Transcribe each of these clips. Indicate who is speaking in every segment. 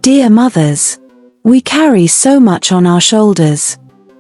Speaker 1: Dear mothers, we carry so much on our shoulders.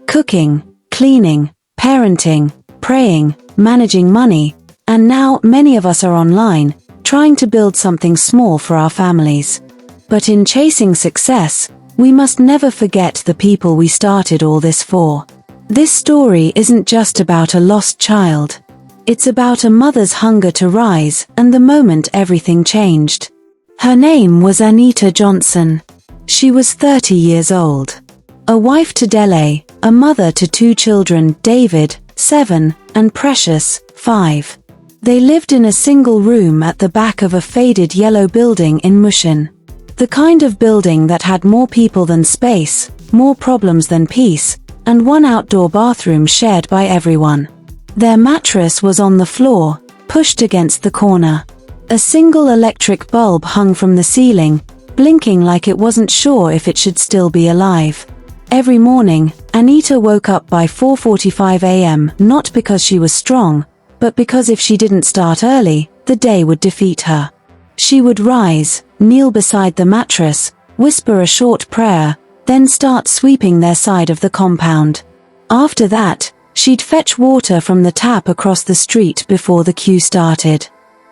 Speaker 1: Cooking, cleaning, parenting, praying, managing money, and now many of us are online, trying to build something small for our families. But in chasing success, we must never forget the people we started all this for. This story isn't just about a lost child. It's about a mother's hunger to rise and the moment everything changed. Her name was Anita Johnson. She was 30 years old. A wife to Dele, a mother to 2 children, David, 7, and Precious, 5. They lived in a single room at the back of a faded yellow building in Mushin. The kind of building that had more people than space, more problems than peace, and one outdoor bathroom shared by everyone. Their mattress was on the floor, pushed against the corner. A single electric bulb hung from the ceiling, blinking like it wasn't sure if it should still be alive. Every morning, Anita woke up by 4:45 a.m. not because she was strong, but because if she didn't start early, the day would defeat her. She would rise, kneel beside the mattress, whisper a short prayer, then start sweeping their side of the compound. After that, she'd fetch water from the tap across the street before the queue started.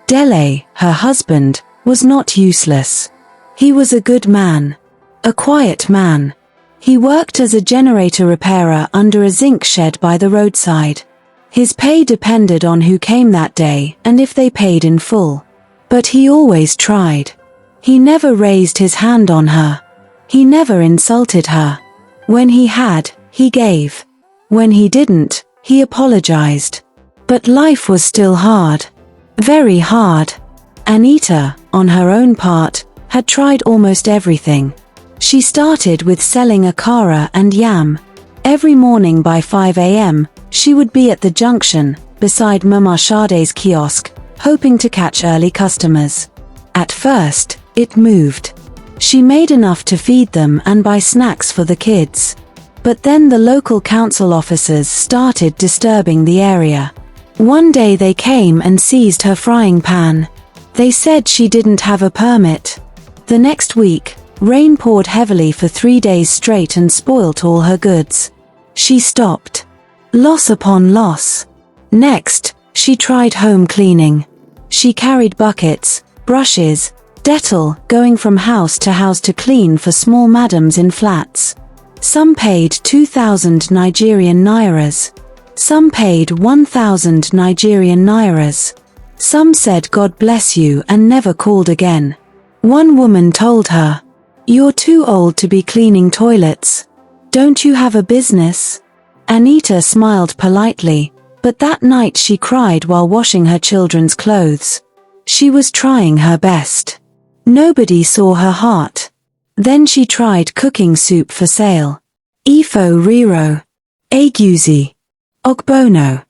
Speaker 1: Dele, her husband, was not useless. He was a good man. A quiet man. He worked as a generator repairer under a zinc shed by the roadside. His pay depended on who came that day and if they paid in full. But he always tried. He never raised his hand on her. He never insulted her. When he had, he gave. When he didn't, he apologized. But life was still hard. Very hard. Anita, on her own part, had tried almost everything. She started with selling akara and yam. Every morning by 5 a.m., she would be at the junction, beside Mama Sade's kiosk, hoping to catch early customers. At first, it moved. She made enough to feed them and buy snacks for the kids. But then the local council officers started disturbing the area. One day they came and seized her frying pan. They said she didn't have a permit. The next week, rain poured heavily for 3 days straight and spoilt all her goods. She stopped. Loss upon loss. Next, she tried home cleaning. She carried buckets, brushes, Dettol, going from house to clean for small madams in flats. Some paid 2,000 Nigerian nairas. Some paid 1,000 Nigerian nairas. Some said God bless you and never called again. One woman told her, "You're too old to be cleaning toilets. Don't you have a business?" Anita smiled politely, but that night she cried while washing her children's clothes. She was trying her best. Nobody saw her heart. Then she tried cooking soup for sale. Ifo riro. Egusi. Ogbono.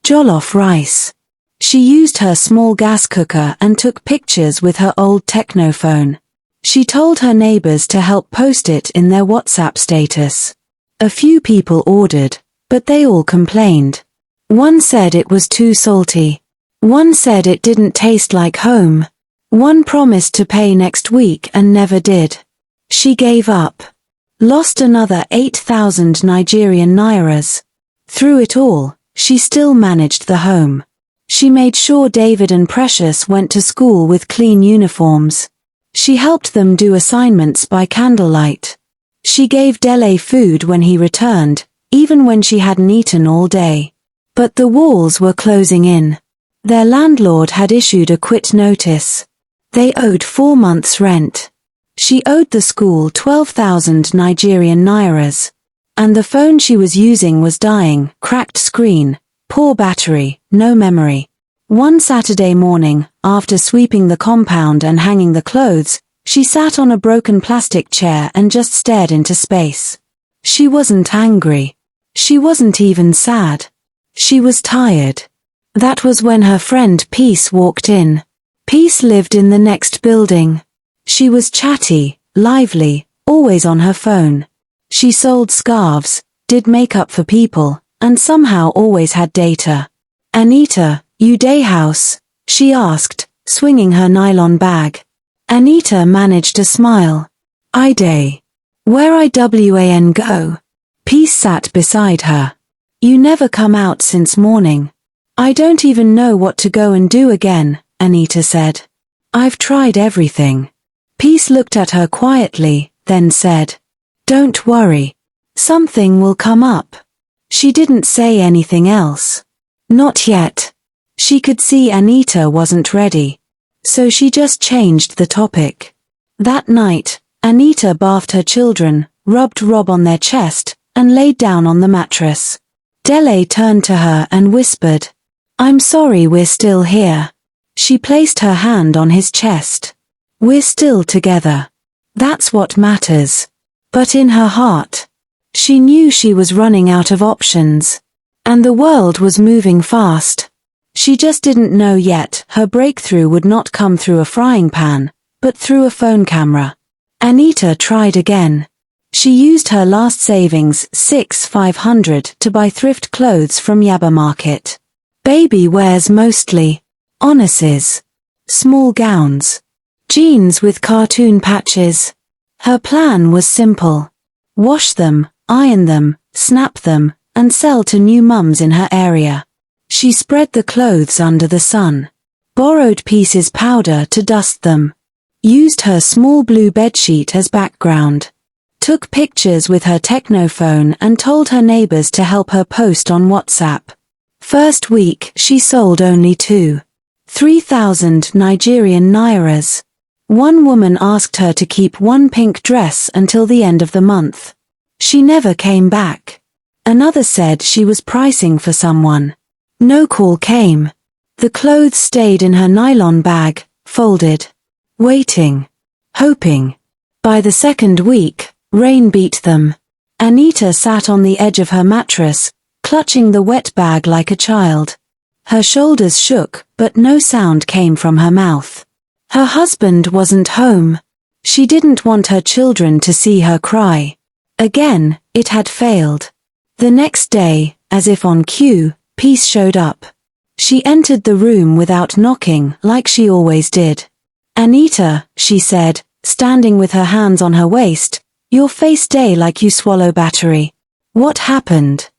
Speaker 1: Jollof rice. She used her small gas cooker and took pictures with her old technophone. She told her neighbors to help post it in their WhatsApp status. A few people ordered, but they all complained. One said it was too salty. One said it didn't taste like home. One promised to pay next week and never did. She gave up. Lost another 8,000 Nigerian nairas. Through it all, she still managed the home. She made sure David and Precious went to school with clean uniforms. She helped them do assignments by candlelight. She gave Dele food when he returned, even when she hadn't eaten all day. But the walls were closing in. Their landlord had issued a quit notice. They owed 4 months' rent. She owed the school 12,000 Nigerian nairas. And the phone she was using was dying, cracked screen, poor battery, no memory. One Saturday morning, after sweeping the compound and hanging the clothes, she sat on a broken plastic chair and just stared into space. She wasn't angry. She wasn't even sad. She was tired. That was when her friend Peace walked in. Peace lived in the next building. She was chatty, lively, always on her phone. She sold scarves, did makeup for people, and somehow always had data. "Anita, you day house?" she asked, swinging her nylon bag. Anita managed to smile. Day. Where IWAN go? Peace sat beside her. You never come out since morning. I don't even know what to go and do again, Anita said. I've tried everything. Peace looked at her quietly, then said, Don't worry. Something will come up. She didn't say anything else. Not yet. She could see Anita wasn't ready. So she just changed the topic. That night, Anita bathed her children, rubbed Rob on their chest, and laid down on the mattress. Dele turned to her and whispered, I'm sorry we're still here. She placed her hand on his chest. We're still together. That's what matters. But in her heart, she knew she was running out of options. And the world was moving fast. She just didn't know yet her breakthrough would not come through a frying pan, but through a phone camera. Anita tried again. She used her last savings, $500, to buy thrift clothes from Yaba Market. Baby wears mostly. Onnesses. Small gowns. Jeans with cartoon patches. Her plan was simple. Wash them, iron them, snap them, and sell to new mums in her area. She spread the clothes under the sun. Borrowed Peace's powder to dust them. Used her small blue bedsheet as background. Took pictures with her technophone and told her neighbors to help her post on WhatsApp. First week, she sold only 3,000 Nigerian nairas. One woman asked her to keep one pink dress until the end of the month. She never came back. Another said she was pricing for someone. No call came. The clothes stayed in her nylon bag, folded. Waiting. Hoping. By the second week, rain beat them. Anita sat on the edge of her mattress, clutching the wet bag like a child. Her shoulders shook, but no sound came from her mouth. Her husband wasn't home. She didn't want her children to see her cry. Again, it had failed. The next day, as if on cue, Peace showed up. She entered the room without knocking, like she always did. Anita, she said, standing with her hands on her waist, your face day like you swallow battery. What happened?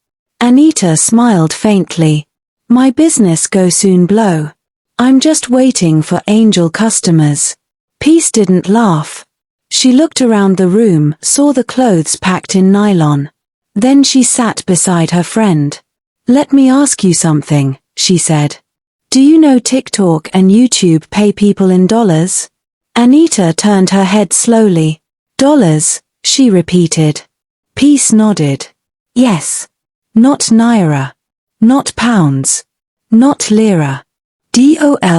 Speaker 1: Anita smiled faintly. My business go soon blow. I'm just waiting for angel customers. Peace didn't laugh. She looked around the room, saw the clothes packed in nylon. Then she sat beside her friend. Let me ask you something, she said. Do you know TikTok and YouTube pay people in dollars? Anita turned her head slowly. Dollars, she repeated. Peace nodded. Yes. Not naira. Not pounds. Not lira. DOLLARS.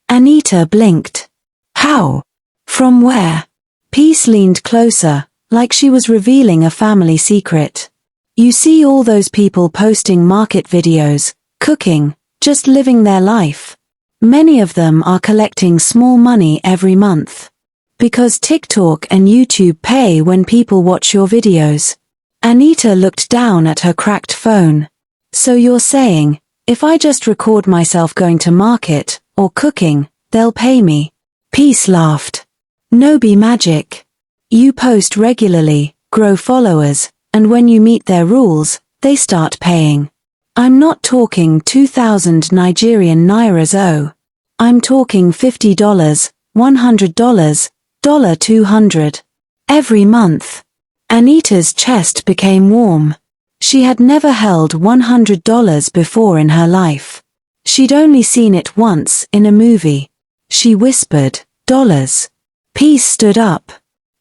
Speaker 1: Anita blinked. How? From where? Peace leaned closer, like she was revealing a family secret. You see all those people posting market videos, cooking, just living their life. Many of them are collecting small money every month. Because TikTok and YouTube pay when people watch your videos. Anita looked down at her cracked phone. So you're saying, if I just record myself going to market, or cooking, they'll pay me? Peace laughed. No be magic. You post regularly, grow followers, and when you meet their rules, they start paying. I'm not talking 2,000 Nigerian nairas I'm talking $50, $100, $200. Every month. Anita's chest became warm. She had never held $100 before in her life. She'd only seen it once in a movie. She whispered, dollars. Peace stood up.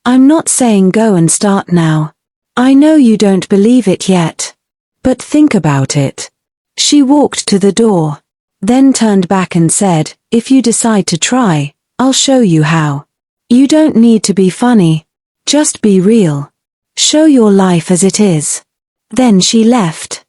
Speaker 1: I'm not saying go and start now. I know you don't believe it yet. But think about it. She walked to the door. Then turned back and said, if you decide to try, I'll show you how. You don't need to be funny. Just be real. Show your life as it is. Then she left.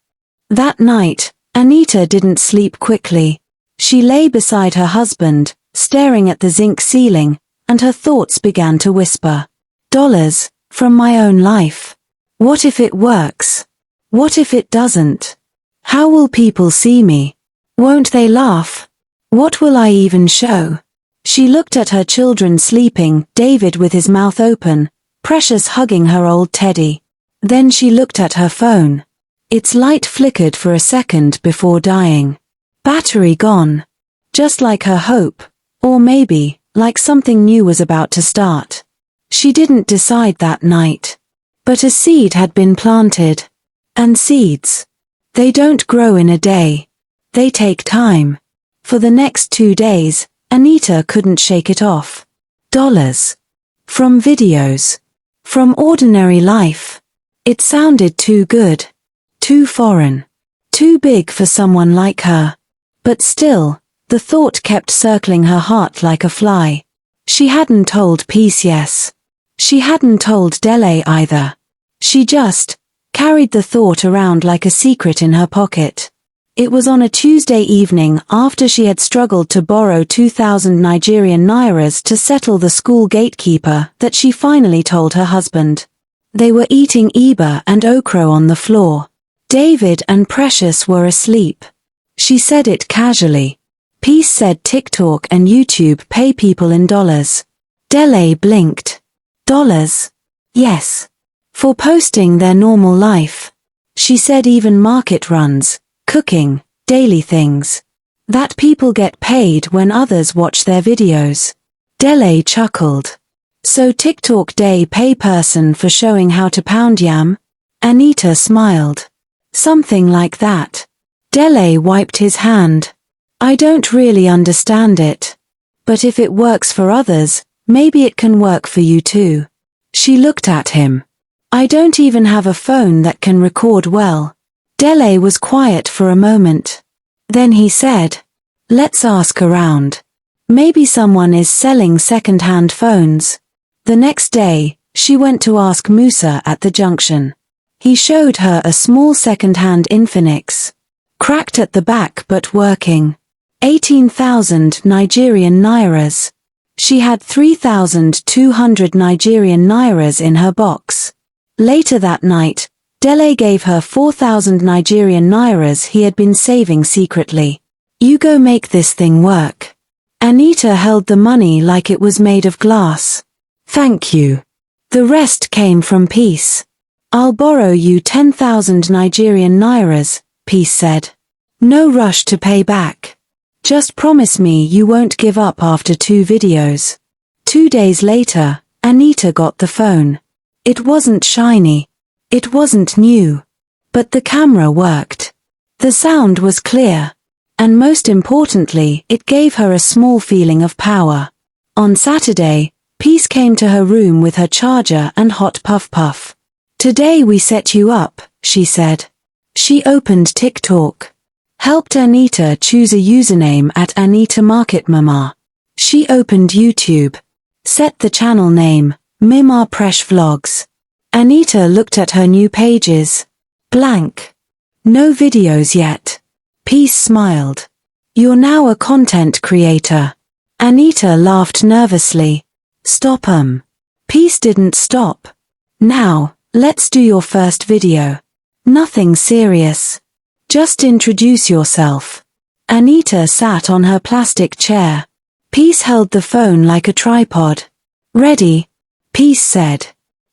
Speaker 1: That night, Anita didn't sleep quickly. She lay beside her husband, staring at the zinc ceiling, and her thoughts began to whisper. Dollars, from my own life. What if it works? What if it doesn't? How will people see me? Won't they laugh? What will I even show? She looked at her children sleeping, David with his mouth open, Precious hugging her old teddy. Then she looked at her phone. Its light flickered for a second before dying. Battery gone. Just like her hope, or maybe, like something new was about to start. She didn't decide that night. But a seed had been planted. And seeds. They don't grow in a day. They take time. For the next 2 days, Anita couldn't shake it off. Dollars. From videos. From ordinary life. It sounded too good. Too foreign. Too big for someone like her. But still, the thought kept circling her heart like a fly. She hadn't told Peace yes. She hadn't told Dele either. She just carried the thought around like a secret in her pocket. It was on a Tuesday evening after she had struggled to borrow 2,000 Nigerian nairas to settle the school gatekeeper that she finally told her husband. They were eating Eba and okra on the floor. David and Precious were asleep. She said it casually. Peace said TikTok and YouTube pay people in dollars. Dele blinked. Dollars? Yes. For posting their normal life. She said even market runs, cooking, daily things. That people get paid when others watch their videos. Dele chuckled. So TikTok day pay person for showing how to pound yam? Anita smiled. Something like that. Dele wiped his hand. I don't really understand it. But if it works for others, maybe it can work for you too. She looked at him. I don't even have a phone that can record well. Dele was quiet for a moment. Then he said, let's ask around. Maybe someone is selling second-hand phones. The next day, she went to ask Musa at the junction. He showed her a small second-hand Infinix. Cracked at the back but working. 18,000 Nigerian nairas. She had 3,200 Nigerian nairas in her box. Later that night, Dele gave her 4,000 Nigerian nairas he had been saving secretly. You go make this thing work. Anita held the money like it was made of glass. Thank you. The rest came from Peace. I'll borrow you 10,000 Nigerian nairas, Peace said. No rush to pay back. Just promise me you won't give up after 2 videos. 2 days later, Anita got the phone. It wasn't shiny. It wasn't new. But the camera worked. The sound was clear. And most importantly, it gave her a small feeling of power. On Saturday, Peace came to her room with her charger and hot puff. Today we set you up, she said. She opened TikTok. Helped Anita choose a username at Anita Market Mama. She opened YouTube. Set the channel name, Mima Presh Vlogs. Anita looked at her new pages. Blank. No videos yet. Peace smiled. You're now a content creator. Anita laughed nervously. Stop. Peace didn't stop. Now, let's do your first video. Nothing serious. Just introduce yourself. Anita sat on her plastic chair. Peace held the phone like a tripod. Ready? Peace said.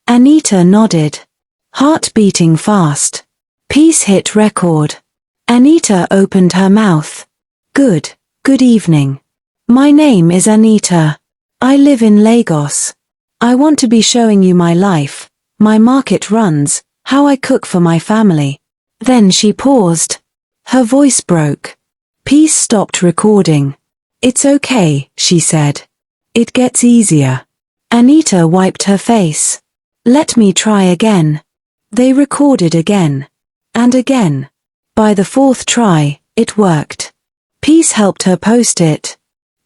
Speaker 1: Anita nodded. Heart beating fast. Peace hit record. Anita opened her mouth. Good evening. My name is Anita. I live in Lagos. I want to be showing you my life, my market runs, how I cook for my family. Then she paused. Her voice broke. Peace stopped recording. It's okay, she said. It gets easier. Anita wiped her face. Let me try again. They recorded again. And again. By the 4th try, it worked. Peace helped her post it.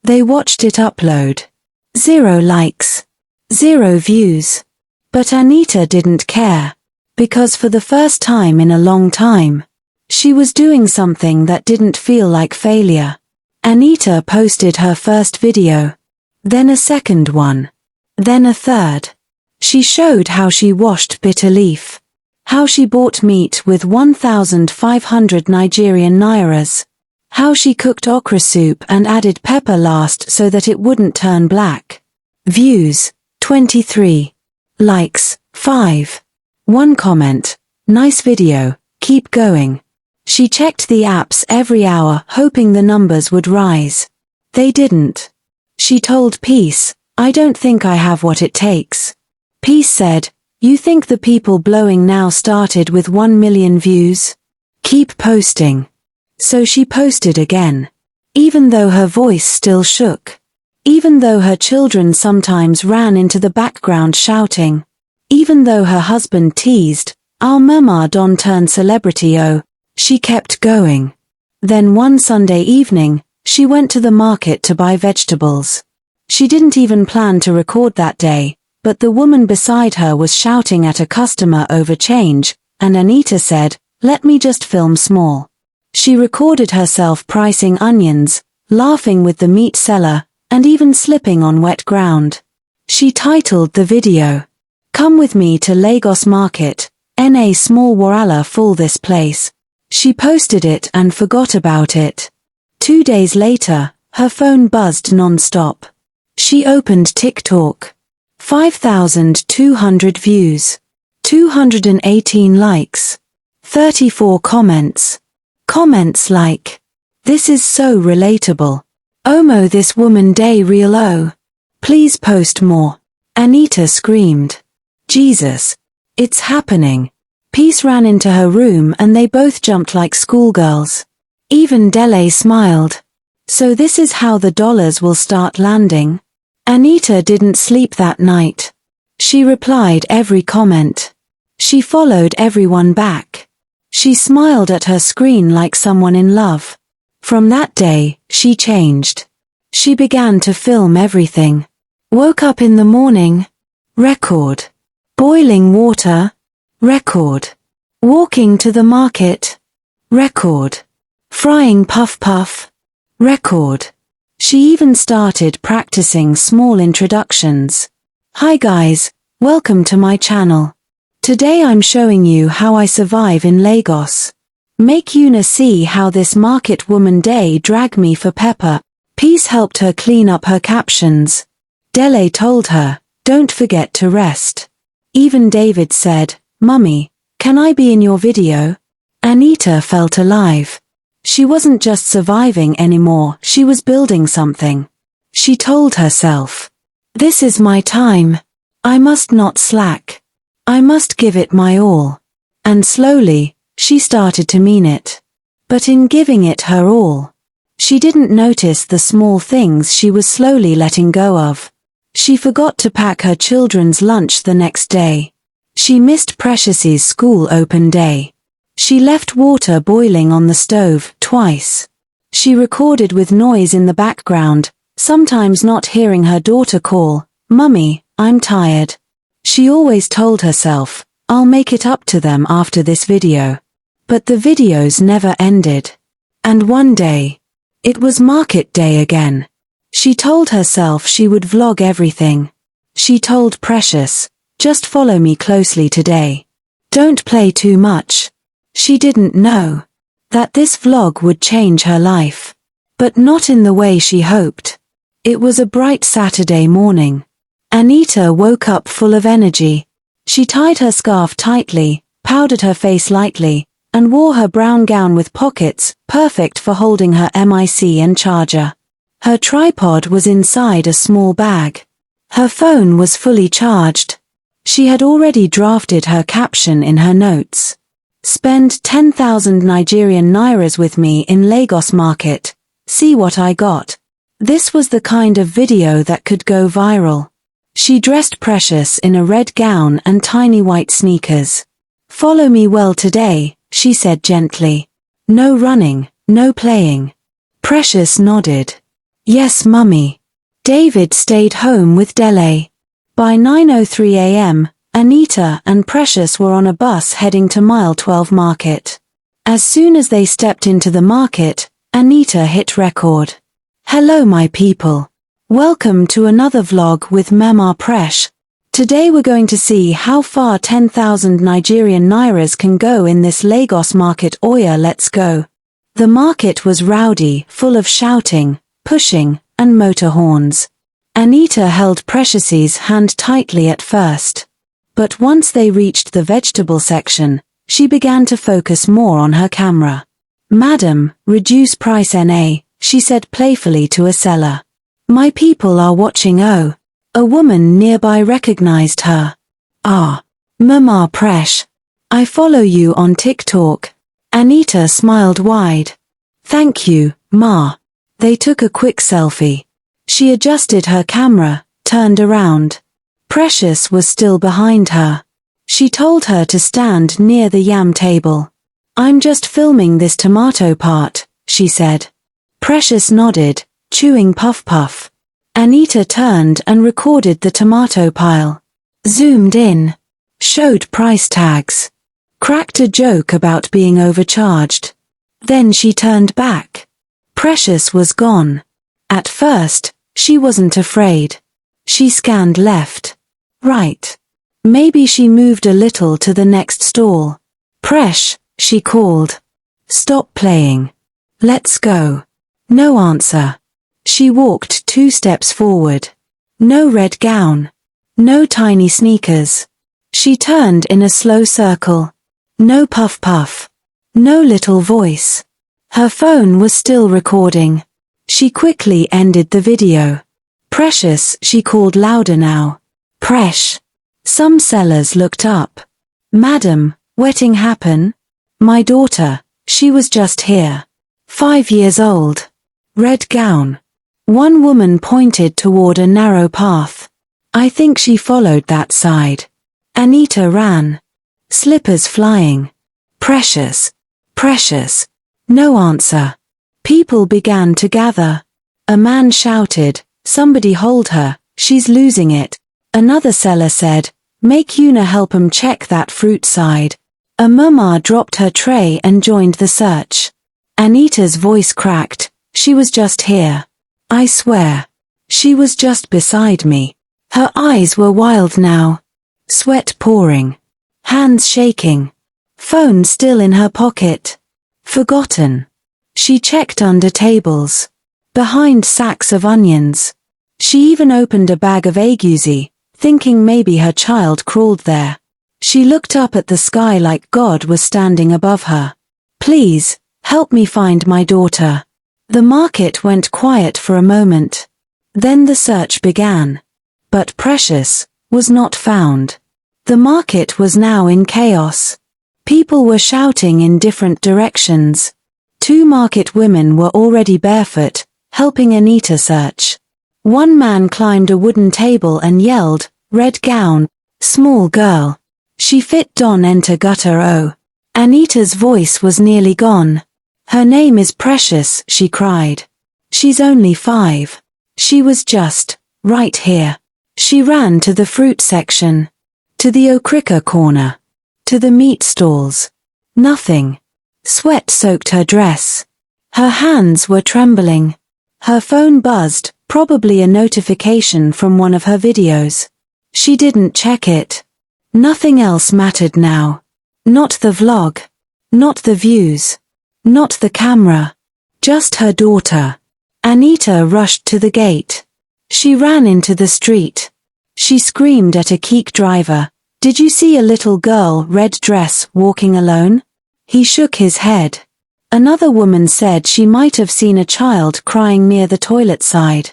Speaker 1: They watched it upload. 0 likes. 0 views. But Anita didn't care. Because for the first time in a long time, she was doing something that didn't feel like failure. Anita posted her first video. Then a second one. Then a third. She showed how she washed bitter leaf. How she bought meat with 1,500 Nigerian nairas. How she cooked okra soup and added pepper last so that it wouldn't turn black. Views, 23. Likes, 5. 1 comment, nice video, keep going. She checked the apps every hour hoping the numbers would rise. They didn't. She told Peace, I don't think I have what it takes. Peace said, you think the people blowing now started with 1 million views? Keep posting. So she posted again. Even though her voice still shook. Even though her children sometimes ran into the background shouting. Even though her husband teased, our mama don turn celebrity oh, she kept going. Then one Sunday evening, she went to the market to buy vegetables. She didn't even plan to record that day, but the woman beside her was shouting at a customer over change, and Anita said, let me just film small. She recorded herself pricing onions, laughing with the meat seller, and even slipping on wet ground. She titled the video, Come with me to Lagos Market, NA small warala full this place. She posted it and forgot about it. 2 days later, her phone buzzed non-stop. She opened TikTok. 5,200 views. 218 likes. 34 comments. Comments like, this is so relatable. Omo this woman day real oh. Please post more. Anita screamed. Jesus. It's happening. Peace ran into her room and they both jumped like schoolgirls. Even Dele smiled. So this is how the dollars will start landing? Anita didn't sleep that night. She replied every comment. She followed everyone back. She smiled at her screen like someone in love. From that day, she changed. She began to film everything. Woke up in the morning. Record. Boiling water. Record. Walking to the market. Record. Frying puff puff. Record. She even started practicing small introductions. Hi guys, welcome to my channel. Today I'm showing you how I survive in Lagos. Make Una see how this market woman day drag me for pepper. Peace helped her clean up her captions. Dele told her, don't forget to rest. Even David said, Mummy, can I be in your video? Anita felt alive. She wasn't just surviving anymore, she was building something. She told herself, this is my time. I must not slack. I must give it my all. And slowly, she started to mean it. But in giving it her all, she didn't notice the small things she was slowly letting go of. She forgot to pack her children's lunch the next day. She missed Precious's school open day. She left water boiling on the stove twice. She recorded with noise in the background, sometimes not hearing her daughter call, Mummy, I'm tired. She always told herself, I'll make it up to them after this video. But the videos never ended. And one day, it was market day again. She told herself she would vlog everything. She told Precious, just follow me closely today. Don't play too much. She didn't know that this vlog would change her life. But not in the way she hoped. It was a bright Saturday morning. Anita woke up full of energy. She tied her scarf tightly, powdered her face lightly, and wore her brown gown with pockets, perfect for holding her mic and charger. Her tripod was inside a small bag. Her phone was fully charged. She had already drafted her caption in her notes. Spend 10,000 Nigerian nairas with me in Lagos Market. See what I got. This was the kind of video that could go viral. She dressed Precious in a red gown and tiny white sneakers. Follow me well today, she said gently. No running, no playing. Precious nodded. Yes, Mummy. David stayed home with Dele. By 9:03 a.m., Anita and Precious were on a bus heading to Mile 12 Market. As soon as they stepped into the market, Anita hit record. Hello my people. Welcome to another vlog with Mama Presh. Today we're going to see how far 10,000 Nigerian nairas can go in this Lagos market. Oya, let's go. The market was rowdy, full of shouting, pushing, and motor horns. Anita held Precious's hand tightly at first. But once they reached the vegetable section, she began to focus more on her camera. "Madam, reduce price NA," she said playfully to a seller. "My people are watching." Oh. A woman nearby recognized her. "Ah, Mama Presh. I follow you on TikTok." Anita smiled wide. "Thank you, Ma." They took a quick selfie. She adjusted her camera, turned around. Precious was still behind her. She told her to stand near the yam table. "I'm just filming this tomato part," she said. Precious nodded, chewing puff. Anita turned and recorded the tomato pile. Zoomed in. Showed price tags. Cracked a joke about being overcharged. Then she turned back. Precious was gone. At first, she wasn't afraid. She scanned left. Right. Maybe she moved a little to the next stall. "Presh," she called. "Stop playing. Let's go." No answer. She walked 2 steps forward. No red gown. No tiny sneakers. She turned in a slow circle. No puff. No little voice. Her phone was still recording. She quickly ended the video. "Precious," she called louder now. "Presh." Some sellers looked up. "Madam, wedding happen?" "My daughter, she was just here. 5 years old. Red gown." One woman pointed toward a narrow path. "I think she followed that side." Anita ran. Slippers flying. Precious. No answer. People began to gather. A man shouted, "Somebody hold her, she's losing it." Another seller said, "Make Una help 'em check that fruit side." A mama dropped her tray and joined the search. Anita's voice cracked. "She was just here. I swear. She was just beside me." Her eyes were wild now. Sweat pouring. Hands shaking. Phone still in her pocket. Forgotten. She checked under tables. Behind sacks of onions. She even opened a bag of agusi, thinking maybe her child crawled there. She looked up at the sky like God was standing above her. "Please, help me find my daughter." The market went quiet for a moment. Then the search began. But Precious was not found. The market was now in chaos. People were shouting in different directions. 2 market women were already barefoot, helping Anita search. One man climbed a wooden table and yelled, "Red gown, small girl." She fit Don enter gutter O. Anita's voice was nearly gone. "Her name is Precious," she cried. "She's only 5. She was just right here." She ran to the fruit section. To the okrika corner. To the meat stalls. Nothing. Sweat soaked her dress. Her hands were trembling. Her phone buzzed, probably a notification from one of her videos. She didn't check it. Nothing else mattered now. Not the vlog. Not the views. Not the camera. Just her daughter. Anita rushed to the gate. She ran into the street. She screamed at a keek driver, "Did you see a little girl, red dress, walking alone?" He shook his head. Another woman said she might have seen a child crying near the toilet side.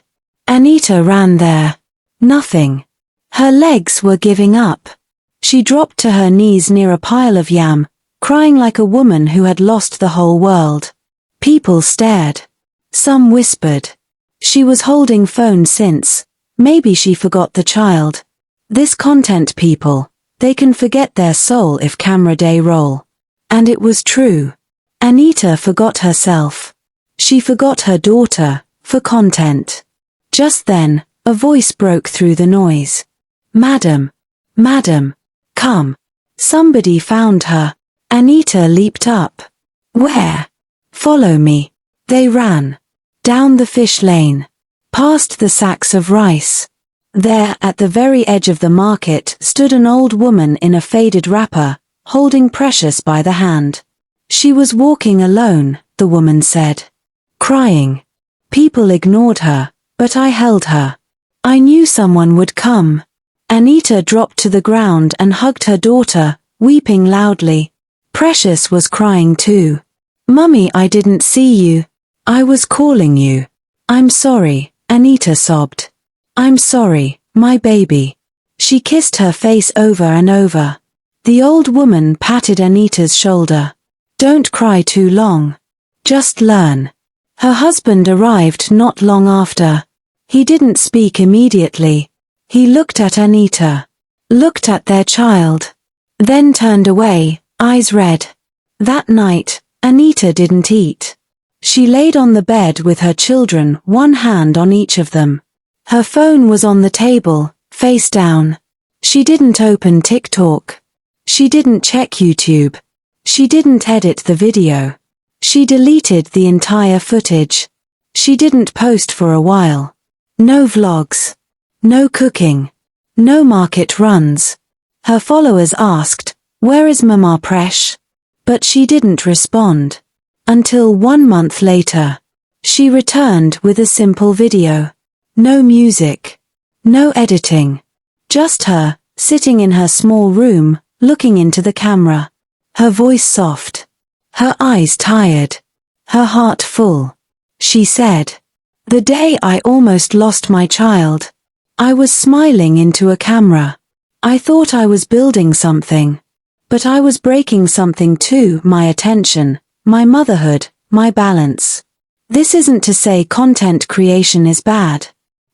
Speaker 1: Anita ran there. Nothing. Her legs were giving up. She dropped to her knees near a pile of yam, crying like a woman who had lost the whole world. People stared. Some whispered. She was holding phone since. Maybe she forgot the child. This content people, they can forget their soul if camera day roll. And it was true. Anita forgot herself. She forgot her daughter, for content. Just then, a voice broke through the noise. "Madam, come." Somebody found her. Anita leaped up. "Where?" "Follow me." They ran. Down the fish lane. Past the sacks of rice. There, at the very edge of the market, stood an old woman in a faded wrapper, holding Precious by the hand. She was walking alone, the woman said. Crying. People ignored her, but I held her. I knew someone would come. Anita dropped to the ground and hugged her daughter, weeping loudly. Precious was crying too. Mummy, I didn't see you. I was calling you. I'm sorry, Anita sobbed. I'm sorry, my baby. She kissed her face over and over. The old woman patted Anita's shoulder. Don't cry too long. Just learn. Her husband arrived not long after. He didn't speak immediately. He looked at Anita. Looked at their child. Then turned away, eyes red. That night, Anita didn't eat. She laid on the bed with her children, one hand on each of them. Her phone was on the table, face down. She didn't open TikTok. She didn't check YouTube. She didn't edit the video. She deleted the entire footage. She didn't post for a while. No vlogs. No cooking. No market runs. Her followers asked, "Where is Mama Presh?" But she didn't respond. Until 1 month later. She returned with a simple video. No music. No editing. Just her, sitting in her small room, looking into the camera. Her voice soft. Her eyes tired. Her heart full. She said, "The day I almost lost my child. I was smiling into a camera. I thought I was building something. But I was breaking something too, my attention, my motherhood, my balance." This isn't to say content creation is bad.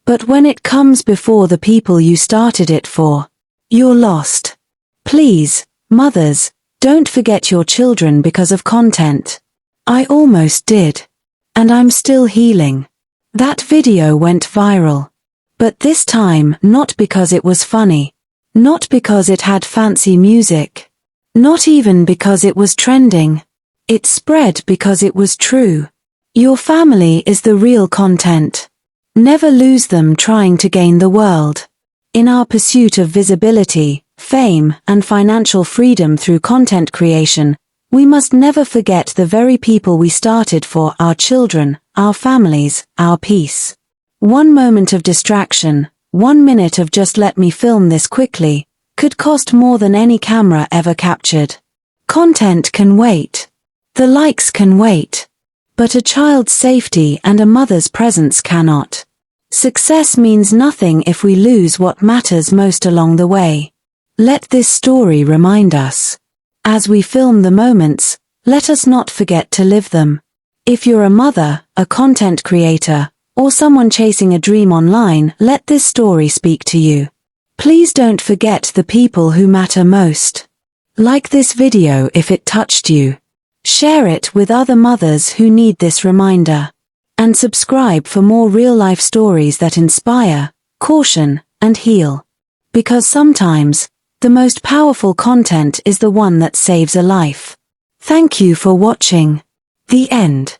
Speaker 1: But when it comes before the people you started it for, you're lost. Please, mothers, don't forget your children because of content. I almost did. And I'm still healing. That video went viral. But this time not because it was funny. Not because it had fancy music. Not even because it was trending. It spread because it was true. Your family is the real content. Never lose them trying to gain the world. In our pursuit of visibility, fame, and financial freedom through content creation, we must never forget the very people we started for: our children, our families, our peace. One moment of distraction, 1 minute of just let me film this quickly, could cost more than any camera ever captured. Content can wait. The likes can wait. But a child's safety and a mother's presence cannot. Success means nothing if we lose what matters most along the way. Let this story remind us. As we film the moments, let us not forget to live them. If you're a mother, a content creator, or someone chasing a dream online, let this story speak to you. Please don't forget the people who matter most. Like this video if it touched you. Share it with other mothers who need this reminder. And subscribe for more real-life stories that inspire, caution, and heal. Because sometimes, the most powerful content is the one that saves a life. Thank you for watching. The end.